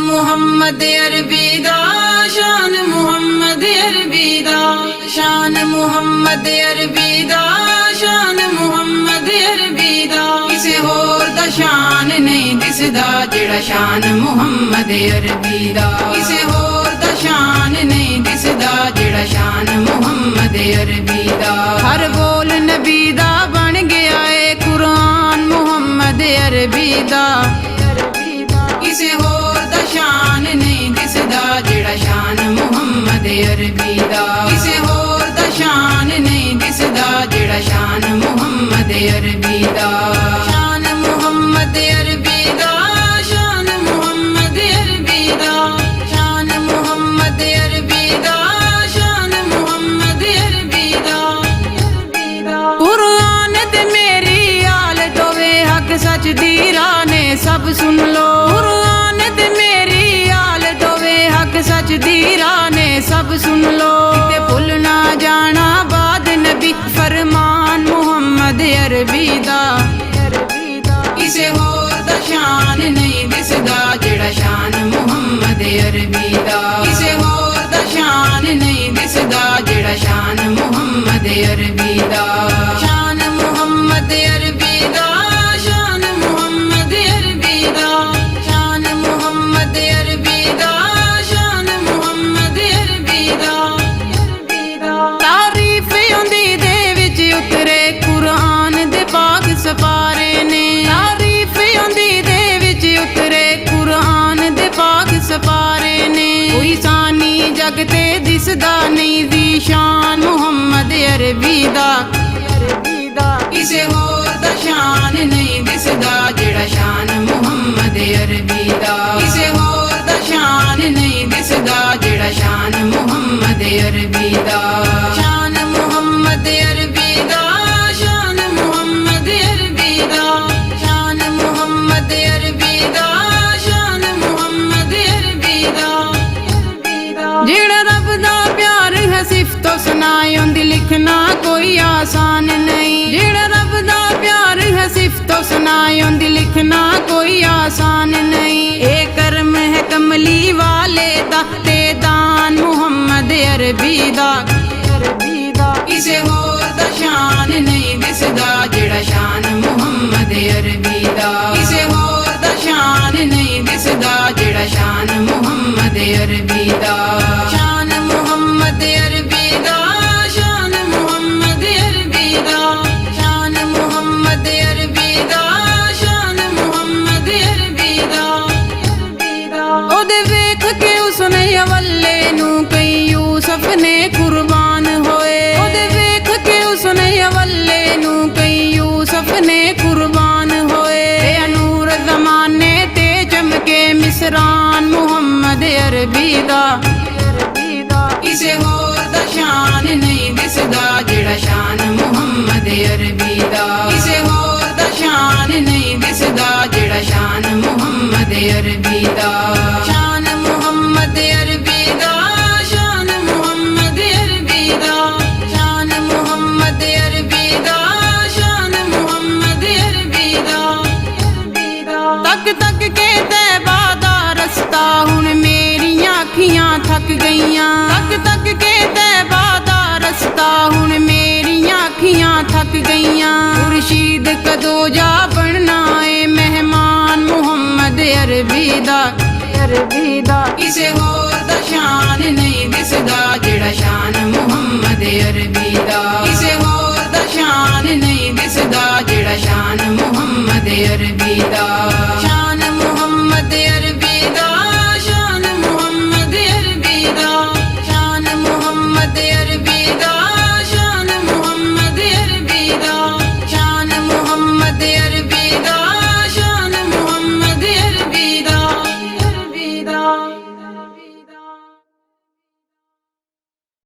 मुहम्मद अरबी दा, शान मुहम्मद अरबी दा, शान मुहम्मद अरबी दा, शान मुहम्मद अरबी दा। किसे होर दा शान नहीं दिसदा जेड़ा शान मुहम्मद अरबी दा। किसे होर दा शान नहीं दिसदा जेड़ा शान मुहम्मद अरबी दा। हर बोल नबी दा बन गया है कुरान मुहम्मद अरबी दा। किसे होर दा शान नहीं दिसदा जेड़ा शान मुहम्मद अरबी दा। किसे होर दा शान नहीं दिसदा जेड़ा शान मुहम्मद अरबी दा। शान मुहम्मद अरबी दा, शान मुहम्मद अरबी दा, शान मुहम्मद अरबी दा, शान मुहम्मद अरबी दा। कुरान ते मेरी आल दोवे हक सच दी राह ने सब सुन लो। कुरान ते मेरी आल दोवे हक सच दी राह ने सब सुन लो। ते भुल ना जाना बाद नबी फरमान मुहम्मद अरबी दा। किसे होर दा शान नहीं दिसदा जेड़ा शान मुहम्मद अरबी दा। किसे होर दा शान नहीं दिसदा जेड़ा शान मुहम्मद अरबी दा। शान मुहम्मद अरबी दा, शान मुहम्मद अरबी दा, शान मुहम्मद अरबी दा, शान मुहम्मद अरबी दा। तारीफ उंदी दे विच उतरे कुरान दे पाक सपारे ने। तारीफ उंदी दे विच उतरे कुरान दे पाक सपारे ने। कोई सानी जगते दिसदा नहीं दी शान मुहम्मद अरबी दा। किसे होर दा शान नहीं दिसदा जेड़ा शान मुहम्मद अरबी दा। किसे होर दा शान नहीं दिसदा जेड़ा शान मुहम्मद अरबी दा। शान मुहम्मद अरबी दा, शान मुहम्मद अरबी दा, शान मुहम्मद अरबी दा, शान मुहम्मद अरबी दा। जेड़ा रब दा प्यार है सिफतो सुनाए उंदी लिखना कोई आसान नहीं। जेड़ा रब दा प्यार है सिफतो सुनाए उंदी लिखना कोई आसान नहीं। ए कर्म है कमली वाले दा ते दान मुहम्मद अरबी दा। किसे होर दा शान नहीं दिसदा जेड़ा शान मुहम्मद अरबी दा। किसे होर दा शान नहीं दिसदा जेड़ा शान मुहम्मद अरबी दा। शान मुहम्मद अरबी दा, शान मुहम्मद अरबी दा, शान मुहम्मद अरबी दा, शान मुहम्मद अरबी दा। ओदे वेख के उसने अवल्ले नू कई यूसुफ ने कुर्बान होए। ओदे वेख के उसने अवल्ले नू कई यूसुफ ने कुर्बान होए। नूर ज़माने ते चमके मिसरान मुहम्मद अरबी दा। किसे होर दा शान नहीं दिसदा जेड़ा शान मुहम्मद अरबी दा। किसे होर दा शान नहीं दिसदा जेड़ा शान मुहम्मद अरबी दा। शान मुहम्मद अरबी दा, शान मुहम्मद अरबी दा, शान मुहम्मद अरबी दा, शान मुहम्मद अरबी दा। तक तक के तैबा दा रस्ता हुण मेरियां अखियां थक गईयां। तक तक के तैबा दा रस्ता हुण मेरियां अखियां थक गईयां। मुर्शीद कदों जा बनना है मेहमान मुहम्मद अरबी दा। किसे होर दा शान नहीं दिसदा जेड़ा शान मुहम्मद अरबी दा। किसे होर दा शान नहीं दिसदा जेड़ा शान मुहम्मद अरबी दा। शान मुहम्मद